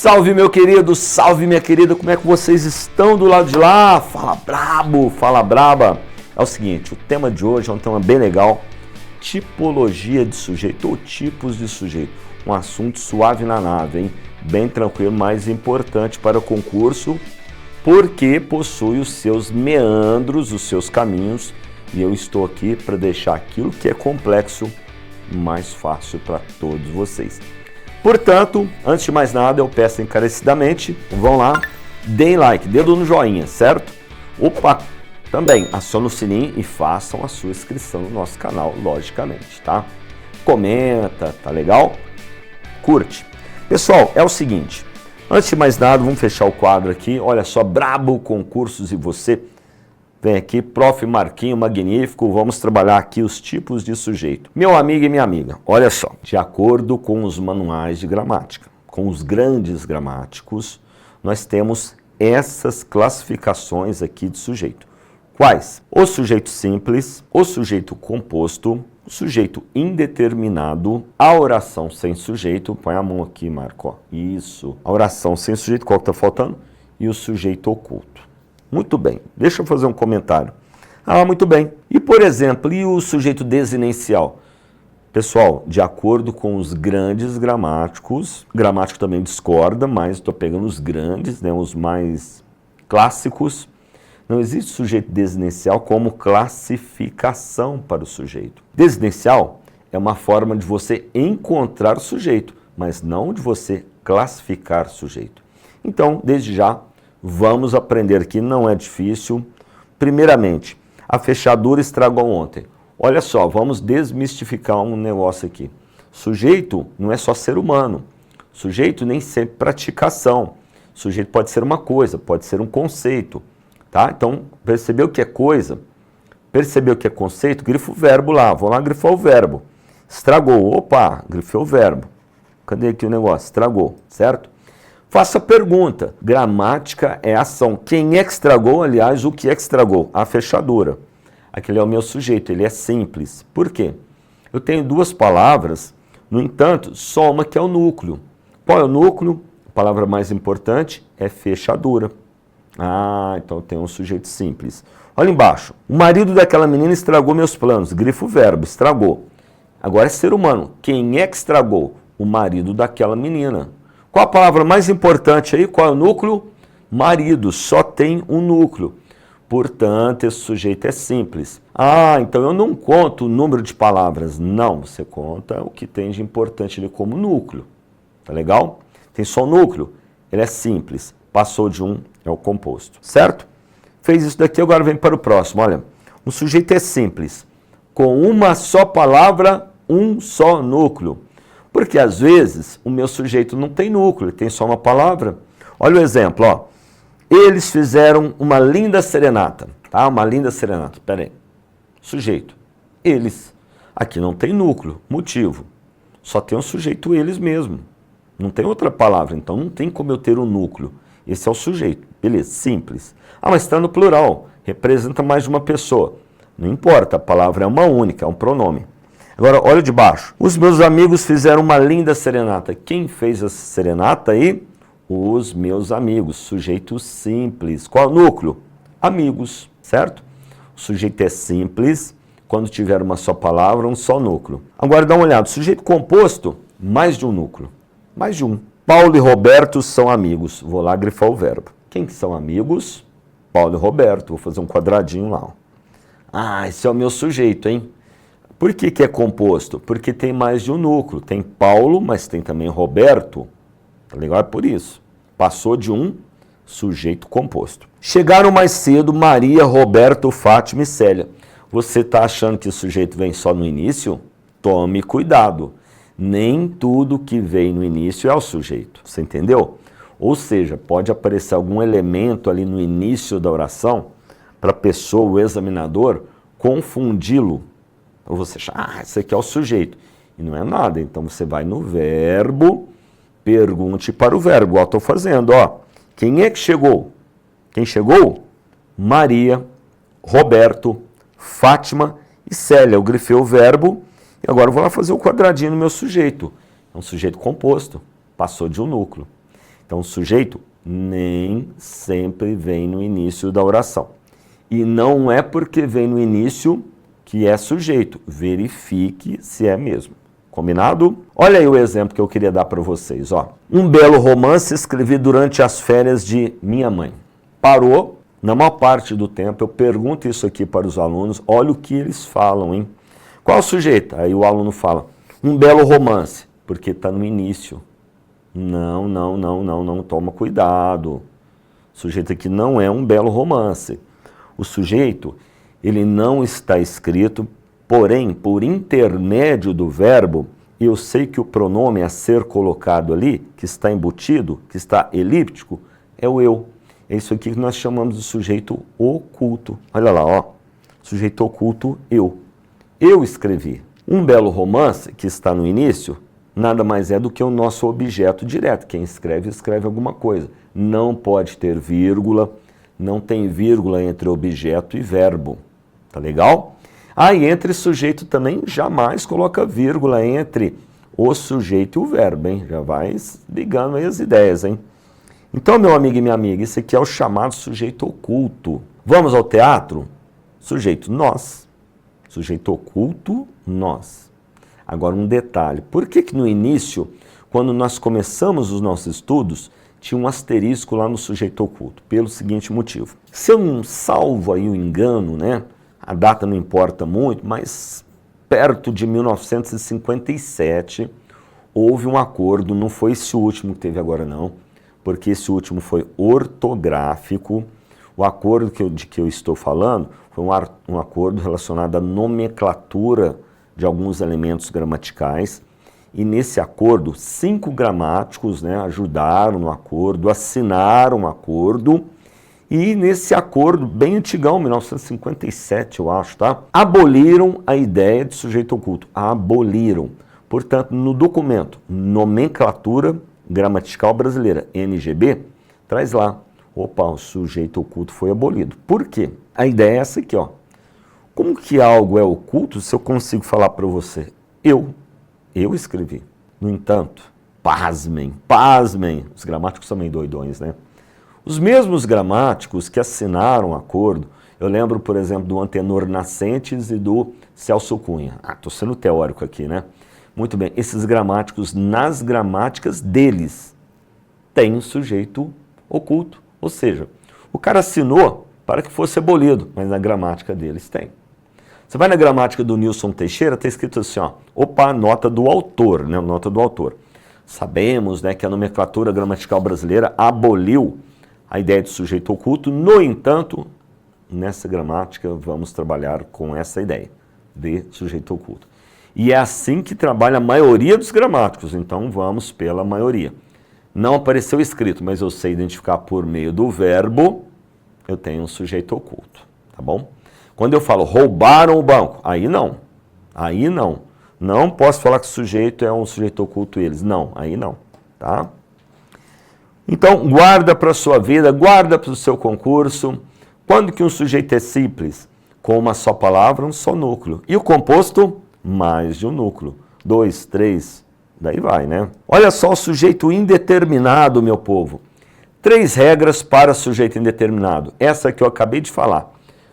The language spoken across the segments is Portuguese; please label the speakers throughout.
Speaker 1: Salve meu querido, salve minha querida, como é que vocês estão do lado de lá? Fala brabo, fala braba. É o seguinte, o tema de hoje é um tema bem legal, tipologia de sujeito ou tipos de sujeito. Um assunto suave na nave, hein? Bem tranquilo, mas importante para o concurso, porque possui os seus meandros, os seus caminhos, e eu estou aqui para deixar aquilo que é complexo mais fácil para todos vocês. Portanto, antes de mais nada, eu peço encarecidamente, vão lá, deem like, dedo no joinha, certo? Opa, também acione o sininho e façam a sua inscrição no nosso canal, logicamente, tá? Comenta, tá legal? Curte. Pessoal, é o seguinte, antes de mais nada, vamos fechar o quadro aqui, olha só, brabo concursos e você. Vem aqui, Prof. Marquinho Magnífico, vamos trabalhar aqui os tipos de sujeito. Meu amigo e minha amiga, olha só, de acordo com os manuais de gramática, com os grandes gramáticos, nós temos essas classificações aqui de sujeito. Quais? O sujeito simples, o sujeito composto, o sujeito indeterminado, a oração sem sujeito, põe a mão aqui, Marco, ó. Isso, a oração sem sujeito, qual que está faltando? E o sujeito oculto. Muito bem, deixa eu fazer um comentário. Muito bem. E, por exemplo, e o sujeito desinencial? Pessoal, de acordo com os grandes gramáticos, gramático também discorda, mas estou pegando os grandes, né, os mais clássicos, não existe sujeito desinencial como classificação para o sujeito. Desinencial é uma forma de você encontrar o sujeito, mas não de você classificar o sujeito. Então, desde já, vamos aprender aqui, não é difícil. Primeiramente, a fechadura estragou ontem. Olha só, vamos desmistificar um negócio aqui. Sujeito não é só ser humano. Sujeito nem sempre pratica ação. Sujeito pode ser uma coisa, pode ser um conceito. Tá? Então, percebeu que é coisa? Percebeu que é conceito? Grifa o verbo lá. Vou lá grifar o verbo. Estragou. Opa, grifei o verbo. Cadê aqui o negócio? Estragou, certo? Faça a pergunta. Gramática é ação. Quem é que estragou? Aliás, o que é que estragou? A fechadura. Aquele é o meu sujeito, ele é simples. Por quê? Eu tenho duas palavras, no entanto, só uma que é o núcleo. Qual é o núcleo? A palavra mais importante é fechadura. Então eu tenho um sujeito simples. Olha embaixo. O marido daquela menina estragou meus planos. Grifa o verbo, estragou. Agora é ser humano. Quem é que estragou? O marido daquela menina. Qual a palavra mais importante aí? Qual é o núcleo? Marido, só tem um núcleo. Portanto, esse sujeito é simples. Então eu não conto o número de palavras. Não, você conta o que tem de importante ali como núcleo. Tá legal? Tem só o núcleo, ele é simples. Passou de um, é o composto. Certo? Fez isso daqui, agora vem para o próximo. Olha, o sujeito é simples. Com uma só palavra, um só núcleo. Porque, às vezes, o meu sujeito não tem núcleo, ele tem só uma palavra. Olha o exemplo, ó. Eles fizeram uma linda serenata, tá? Uma linda serenata. Pera aí. Sujeito. Eles. Aqui não tem núcleo. Motivo. Só tem o sujeito eles mesmo. Não tem outra palavra, então não tem como eu ter um núcleo. Esse é o sujeito. Beleza, simples. Mas está no plural. Representa mais de uma pessoa. Não importa, a palavra é uma única, é um pronome. Agora, olha de baixo. Os meus amigos fizeram uma linda serenata. Quem fez essa serenata aí? Os meus amigos. Sujeito simples. Qual é o núcleo? Amigos, certo? O sujeito é simples. Quando tiver uma só palavra, um só núcleo. Agora, dá uma olhada. Sujeito composto, mais de um núcleo. Mais de um. Paulo e Roberto são amigos. Vou lá grifar o verbo. Quem que são amigos? Paulo e Roberto. Vou fazer um quadradinho lá. Esse é o meu sujeito, hein? Por que é composto? Porque tem mais de um núcleo. Tem Paulo, mas tem também Roberto. Tá legal? É por isso. Passou de um sujeito composto. Chegaram mais cedo Maria, Roberto, Fátima e Célia. Você está achando que o sujeito vem só no início? Tome cuidado. Nem tudo que vem no início é o sujeito. Você entendeu? Ou seja, pode aparecer algum elemento ali no início da oração para a pessoa, o examinador, confundi-lo. Ou você acha, esse aqui é o sujeito. E não é nada. Então você vai no verbo, pergunte para o verbo. Ó, estou fazendo, ó. Quem é que chegou? Quem chegou? Maria, Roberto, Fátima e Célia. Eu grifei o verbo e agora eu vou lá fazer o quadradinho no meu sujeito. É um sujeito composto. Passou de um núcleo. Então, o sujeito nem sempre vem no início da oração. E não é porque vem no início que é sujeito. Verifique se é mesmo. Combinado? Olha aí o exemplo que eu queria dar para vocês. Ó. Um belo romance escrevi durante as férias de minha mãe. Parou. Na maior parte do tempo, eu pergunto isso aqui para os alunos. Olha o que eles falam, hein? Qual o sujeito? Aí o aluno fala, um belo romance, porque está no início. Não, toma cuidado. O sujeito aqui não é um belo romance. O sujeito, ele não está escrito, porém, por intermédio do verbo, eu sei que o pronome a ser colocado ali, que está embutido, que está elíptico, é o eu. É isso aqui que nós chamamos de sujeito oculto. Olha lá, ó. Sujeito oculto, eu. Eu escrevi. Um belo romance, que está no início, nada mais é do que o nosso objeto direto. Quem escreve, escreve alguma coisa. Não pode ter vírgula, não tem vírgula entre objeto e verbo. Tá legal? E entre sujeito também, jamais coloca vírgula entre o sujeito e o verbo, hein? Já vai ligando aí as ideias, hein? Então, meu amigo e minha amiga, esse aqui é o chamado sujeito oculto. Vamos ao teatro? Sujeito nós. Sujeito oculto, nós. Agora um detalhe, por que no início, quando nós começamos os nossos estudos, tinha um asterisco lá no sujeito oculto? Pelo seguinte motivo. Se eu não salvo aí o engano, né? A data não importa muito, mas perto de 1957 houve um acordo, não foi esse último que teve agora não, porque esse último foi ortográfico. O acordo de que eu estou falando foi um acordo relacionado à nomenclatura de alguns elementos gramaticais, e nesse acordo 5 gramáticos, né, ajudaram no acordo, assinaram o acordo, e nesse acordo, bem antigão, 1957 eu acho, tá? Aboliram a ideia de sujeito oculto, aboliram. Portanto, no documento Nomenclatura Gramatical Brasileira, NGB, traz lá, opa, o sujeito oculto foi abolido. Por quê? A ideia é essa aqui, ó. Como que algo é oculto se eu consigo falar para você? Eu escrevi. No entanto, pasmem, os gramáticos são meio doidões, né? Os mesmos gramáticos que assinaram o acordo, eu lembro, por exemplo, do Antenor Nascentes e do Celso Cunha. Estou sendo teórico aqui, né? Muito bem, esses gramáticos, nas gramáticas deles, têm sujeito oculto. Ou seja, o cara assinou para que fosse abolido, mas na gramática deles tem. Você vai na gramática do Nilson Teixeira, está escrito assim, ó, opa, nota do autor, né? Nota do autor. Sabemos, né, que a nomenclatura gramatical brasileira aboliu a ideia de sujeito oculto, no entanto, nessa gramática vamos trabalhar com essa ideia de sujeito oculto. E é assim que trabalha a maioria dos gramáticos, então vamos pela maioria. Não apareceu escrito, mas eu sei identificar por meio do verbo, eu tenho um sujeito oculto, tá bom? Quando eu falo roubaram o banco, aí não. Não posso falar que o sujeito é um sujeito oculto eles, não, aí não, tá? Então, guarda para a sua vida, guarda para o seu concurso. Quando que um sujeito é simples? Com uma só palavra, um só núcleo. E o composto? Mais de um núcleo. 2, 3, daí vai, né? Olha só o sujeito indeterminado, meu povo. 3 regras para sujeito indeterminado. Essa que eu acabei de falar.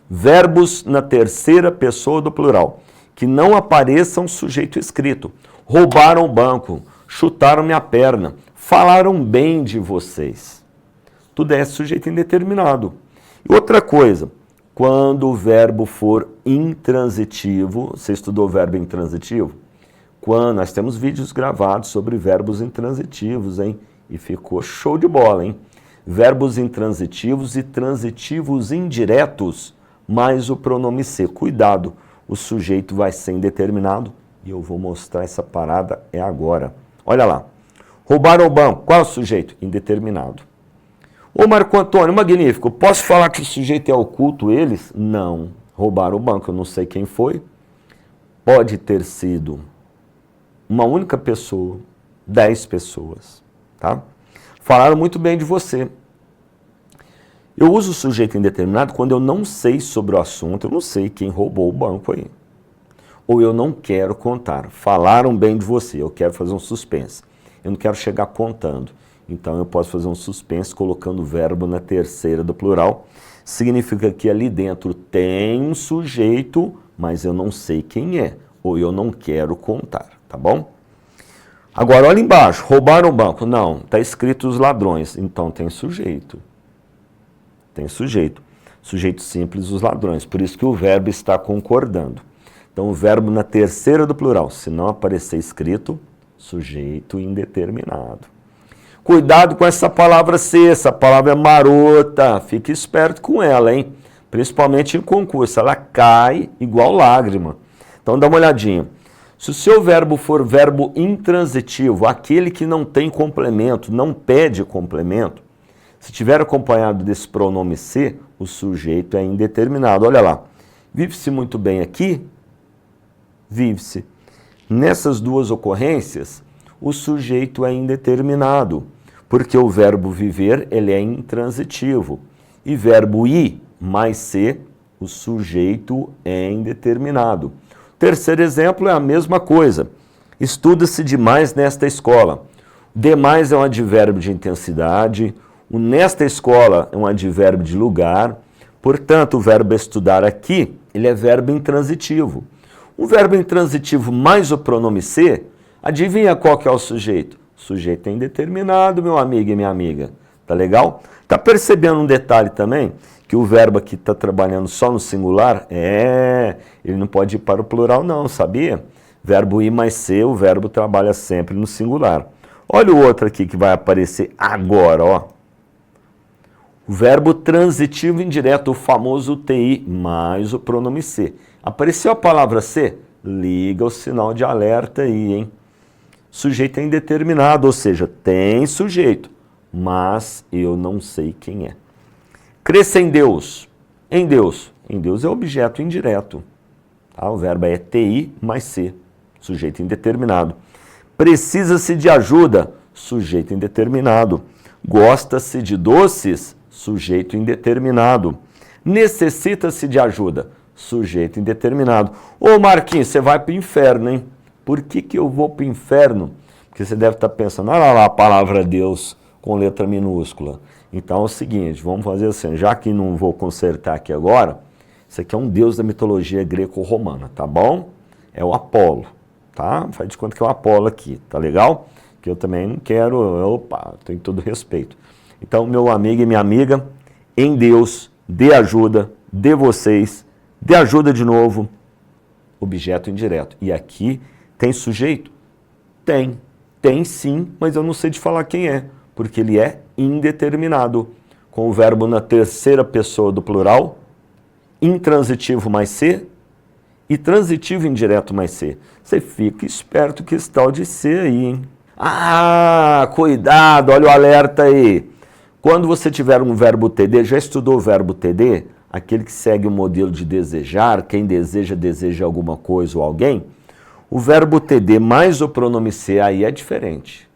Speaker 1: Verbos na terceira pessoa do plural. Que não apareçam sujeito escrito. Roubaram o banco, chutaram minha perna, falaram bem de vocês. Tudo é sujeito indeterminado. E outra coisa, quando o verbo for intransitivo, você estudou o verbo intransitivo? Quando nós temos vídeos gravados sobre verbos intransitivos, hein? E ficou show de bola, hein? Verbos intransitivos e transitivos indiretos, mais o pronome ser. Cuidado, o sujeito vai ser indeterminado e eu vou mostrar essa parada agora. Olha lá. Roubaram o banco. Qual é o sujeito? Indeterminado. Ô Marco Antônio, magnífico. Posso falar que o sujeito é oculto eles? Não. Roubaram o banco. Eu não sei quem foi. Pode ter sido uma única pessoa, 10 pessoas. Tá? Falaram muito bem de você. Eu uso o sujeito indeterminado quando eu não sei sobre o assunto, eu não sei quem roubou o banco aí. Ou eu não quero contar. Falaram bem de você, eu quero fazer um suspense. Eu não quero chegar contando. Então eu posso fazer um suspense colocando o verbo na terceira do plural. Significa que ali dentro tem um sujeito, mas eu não sei quem é, ou eu não quero contar, tá bom? Agora olha embaixo, roubaram o banco. Não, está escrito os ladrões, então tem sujeito. Tem sujeito. Sujeito simples, os ladrões. Por isso que o verbo está concordando. Então o verbo na terceira do plural, se não aparecer escrito, sujeito indeterminado. Cuidado com essa palavra ser, essa palavra é marota, fique esperto com ela, hein? Principalmente em concurso, ela cai igual lágrima. Então dá uma olhadinha. Se o seu verbo for verbo intransitivo, aquele que não tem complemento, não pede complemento, se tiver acompanhado desse pronome ser, o sujeito é indeterminado. Olha lá, vive-se muito bem aqui? Vive-se. Nessas duas ocorrências, o sujeito é indeterminado, porque o verbo viver ele é intransitivo. E verbo ir mais ser, o sujeito é indeterminado. O terceiro exemplo é a mesma coisa. Estuda-se demais nesta escola. Demais é um advérbio de intensidade. O nesta escola é um advérbio de lugar. Portanto, o verbo estudar aqui, ele é verbo intransitivo. O verbo intransitivo mais o pronome ser, adivinha qual que é o sujeito? O sujeito é indeterminado, meu amigo e minha amiga. Tá legal? Tá percebendo um detalhe também? Que o verbo aqui está trabalhando só no singular? Ele não pode ir para o plural não, sabia? Verbo ir mais ser, o verbo trabalha sempre no singular. Olha o outro aqui que vai aparecer agora, ó. O verbo transitivo indireto, o famoso TI, mais o pronome ser. Apareceu a palavra ser? Liga o sinal de alerta aí, hein? Sujeito é indeterminado, ou seja, tem sujeito, mas eu não sei quem é. Cresça em Deus. Em Deus. Em Deus é objeto indireto. Tá? O verbo é TI mais ser. Sujeito indeterminado. Precisa-se de ajuda. Sujeito indeterminado. Gosta-se de doces. Sujeito indeterminado. Necessita-se de ajuda. Sujeito indeterminado. Ô Marquinhos, você vai para o inferno, hein? Por que eu vou para o inferno? Porque você deve estar pensando, olha lá a palavra Deus com letra minúscula. Então é o seguinte, vamos fazer assim, já que não vou consertar aqui agora, isso aqui é um deus da mitologia greco-romana, tá bom? É o Apolo, tá? Faz de conta que é o Apolo aqui, tá legal? Que eu também não quero, opa, tenho todo respeito. Então, meu amigo e minha amiga, em Deus, dê ajuda, dê vocês, dê ajuda de novo, objeto indireto. E aqui tem sujeito? Tem sim, mas eu não sei de falar quem é, porque ele é indeterminado, com o verbo na terceira pessoa do plural, intransitivo mais ser e transitivo indireto mais ser. Você fica esperto que esse tal de ser aí, hein? Ah, cuidado, olha o alerta aí. Quando você tiver um verbo TD, já estudou o verbo TD? Aquele que segue o modelo de desejar, quem deseja, deseja alguma coisa ou alguém? O verbo TD mais o pronome ser aí é diferente.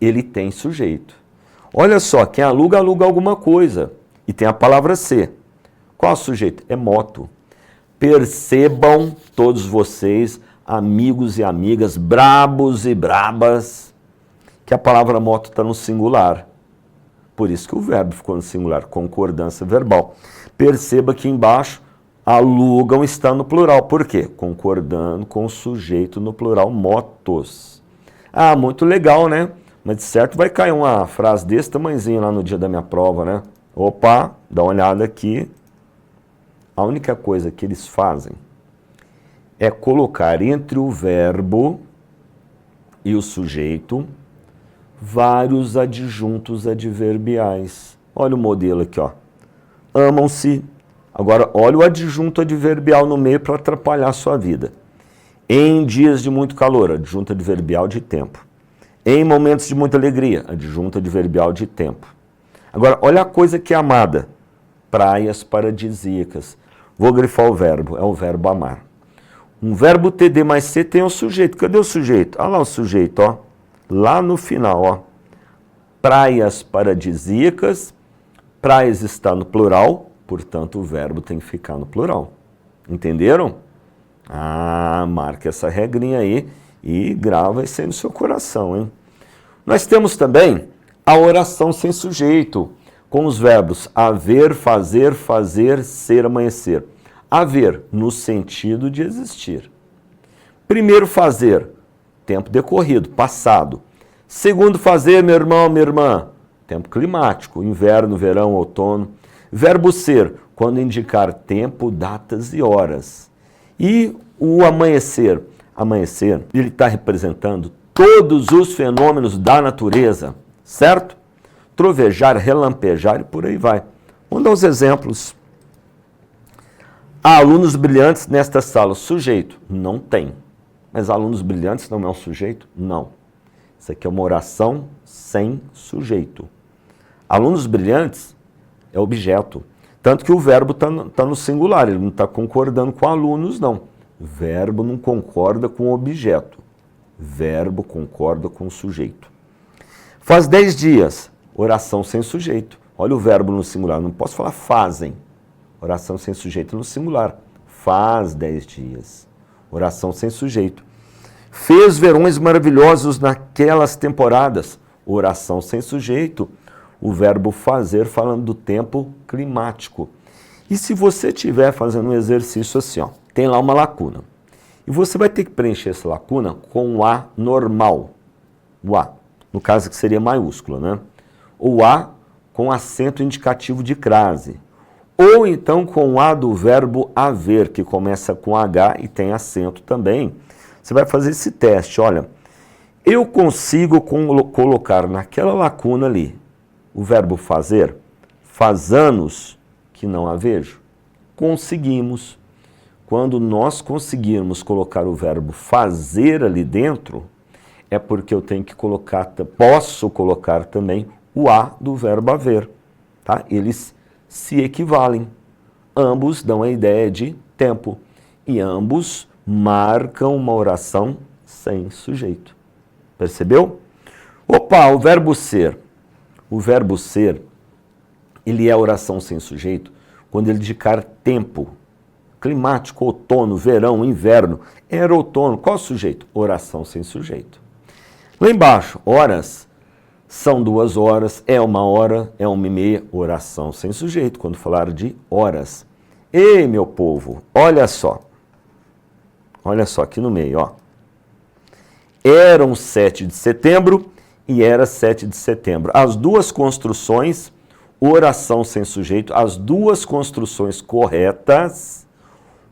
Speaker 1: Ele tem sujeito. Olha só, quem aluga, aluga alguma coisa. E tem a palavra ser. Qual é o sujeito? É moto. Percebam todos vocês, amigos e amigas, brabos e brabas, que a palavra moto está no singular. Por isso que o verbo ficou no singular, concordância verbal. Perceba que embaixo, alugam está no plural. Por quê? Concordando com o sujeito no plural, motos. Ah, muito legal, né? Mas de certo vai cair uma frase desse tamanhozinho lá no dia da minha prova, né? Opa, dá uma olhada aqui. A única coisa que eles fazem é colocar entre o verbo e o sujeito vários adjuntos adverbiais. Olha o modelo aqui, ó. Amam-se. Agora, olha o adjunto adverbial no meio para atrapalhar a sua vida. Em dias de muito calor, adjunto adverbial de tempo. Em momentos de muita alegria, adjunto adverbial de tempo. Agora, olha a coisa que é amada. Praias paradisíacas. Vou grifar o verbo, é o verbo amar. Um verbo TD mais C tem o sujeito. Cadê o sujeito? Olha lá o sujeito, ó. Lá no final, ó. Praias paradisíacas. Praias está no plural, portanto o verbo tem que ficar no plural. Entenderam? Ah, marca essa regrinha aí e grava isso aí no seu coração, hein? Nós temos também a oração sem sujeito, com os verbos haver, fazer, fazer, ser, amanhecer. Haver, no sentido de existir. Primeiro fazer, tempo decorrido, passado. Segundo fazer, meu irmão, minha irmã, tempo climático, inverno, verão, outono. Verbo ser, quando indicar tempo, datas e horas. E o amanhecer, amanhecer, ele está representando todos os fenômenos da natureza, certo? Trovejar, relampejar e por aí vai. Vamos dar os exemplos. Há alunos brilhantes nesta sala. Sujeito? Não tem. Mas alunos brilhantes não é um sujeito? Não. Isso aqui é uma oração sem sujeito. Alunos brilhantes é objeto. Tanto que o verbo está no singular, ele não está concordando com alunos, não. Verbo não concorda com objeto. Verbo concorda com sujeito. Faz 10 dias. Oração sem sujeito. Olha o verbo no singular. Não posso falar fazem. Oração sem sujeito no singular. Faz 10 dias. Oração sem sujeito. Fez verões maravilhosos naquelas temporadas. Oração sem sujeito. O verbo fazer falando do tempo climático. E se você estiver fazendo um exercício assim, ó, tem lá uma lacuna. E você vai ter que preencher essa lacuna com o A normal. O A, no caso que seria maiúsculo, né? Ou A com acento indicativo de crase. Ou então com o A do verbo haver, que começa com H e tem acento também. Você vai fazer esse teste, olha. Eu consigo colocar naquela lacuna ali o verbo fazer, faz anos que não a vejo. Conseguimos. Quando nós conseguirmos colocar o verbo fazer ali dentro, é porque eu tenho que colocar, posso colocar também o A do verbo haver. Tá? Eles se equivalem. Ambos dão a ideia de tempo. E ambos marcam uma oração sem sujeito. Percebeu? Opa, o verbo ser. O verbo ser, ele é oração sem sujeito quando ele indicar tempo. Climático, outono, verão, inverno. Era outono. Qual o sujeito? Oração sem sujeito. Lá embaixo, horas. São 2 horas, é 1 hora, é 1h30, oração sem sujeito, quando falar de horas. Ei, meu povo, olha só aqui no meio, ó. Eram 7 de setembro e era 7 de setembro. As duas construções, oração sem sujeito, as duas construções corretas,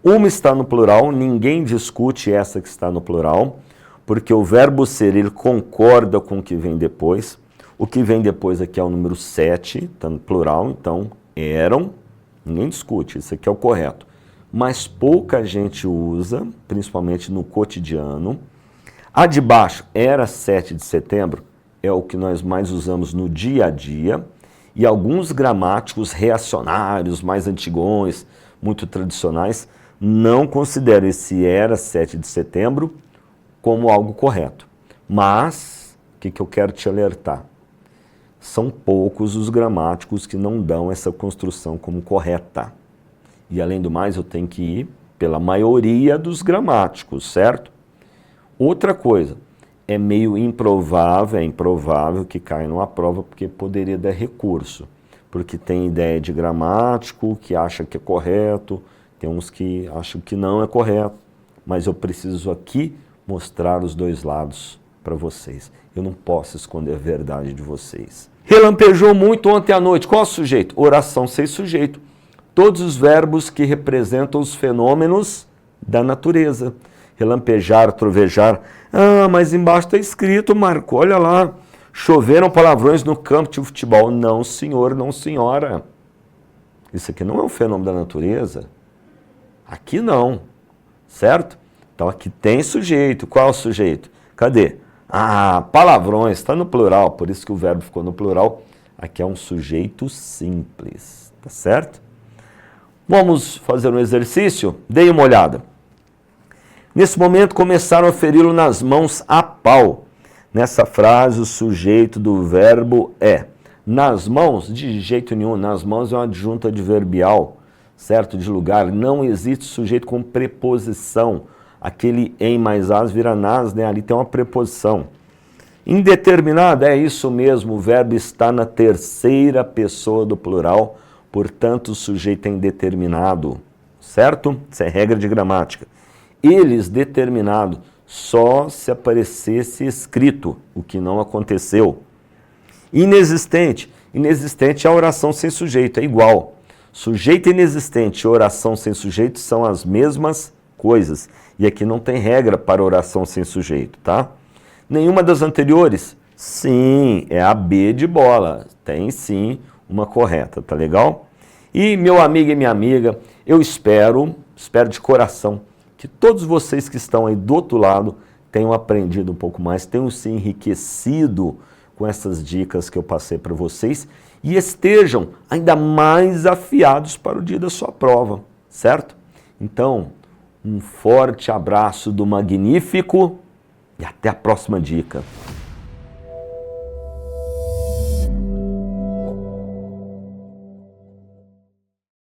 Speaker 1: uma está no plural, ninguém discute essa que está no plural, porque o verbo ser, ele concorda com o que vem depois. O que vem depois aqui é o número 7, está no plural, então eram, ninguém discute, isso aqui é o correto. Mas pouca gente usa, principalmente no cotidiano. A de baixo, era 7 de setembro, é o que nós mais usamos no dia a dia. E alguns gramáticos reacionários, mais antigões, muito tradicionais, não consideram esse era 7 de setembro como algo correto. Mas, o que eu quero te alertar? São poucos os gramáticos que não dão essa construção como correta. E, além do mais, eu tenho que ir pela maioria dos gramáticos, certo? Outra coisa, é meio improvável que caia numa prova, porque poderia dar recurso. Porque tem ideia de gramático que acha que é correto, tem uns que acham que não é correto, mas eu preciso aqui mostrar os dois lados para vocês. Eu não posso esconder a verdade de vocês. Relampejou muito ontem à noite. Qual é o sujeito? Oração sem sujeito. Todos os verbos que representam os fenômenos da natureza. Relampejar, trovejar. Ah, mas embaixo está escrito, Marco, olha lá. Choveram palavrões no campo de futebol. Não, senhor, não, senhora. Isso aqui não é um fenômeno da natureza. Aqui não, certo? Então aqui tem sujeito. Qual é o sujeito? Cadê? Ah, palavrões, está no plural, por isso que o verbo ficou no plural. Aqui é um sujeito simples, tá certo? Vamos fazer um exercício? Dei uma olhada. Nesse momento começaram a feri-lo nas mãos a pau. Nessa frase o sujeito do verbo é. Nas mãos, de jeito nenhum, nas mãos é uma adjunta adverbial, certo? De lugar, não existe sujeito com preposição. Aquele em mais as vira nas, né? Ali tem uma preposição. Indeterminado, é isso mesmo, o verbo está na terceira pessoa do plural, portanto o sujeito é indeterminado, certo? Isso é regra de gramática. Eles, determinado, só se aparecesse escrito, o que não aconteceu. Inexistente, inexistente é a oração sem sujeito, é igual. Sujeito inexistente e oração sem sujeito são as mesmas coisas. E aqui não tem regra para oração sem sujeito, tá? Nenhuma das anteriores? Sim, é a B de bola. Tem sim uma correta, tá legal? E meu amigo e minha amiga, eu espero de coração, que todos vocês que estão aí do outro lado tenham aprendido um pouco mais, tenham se enriquecido com essas dicas que eu passei para vocês e estejam ainda mais afiados para o dia da sua prova, certo? Então, um forte abraço do Magnífico e até a próxima dica.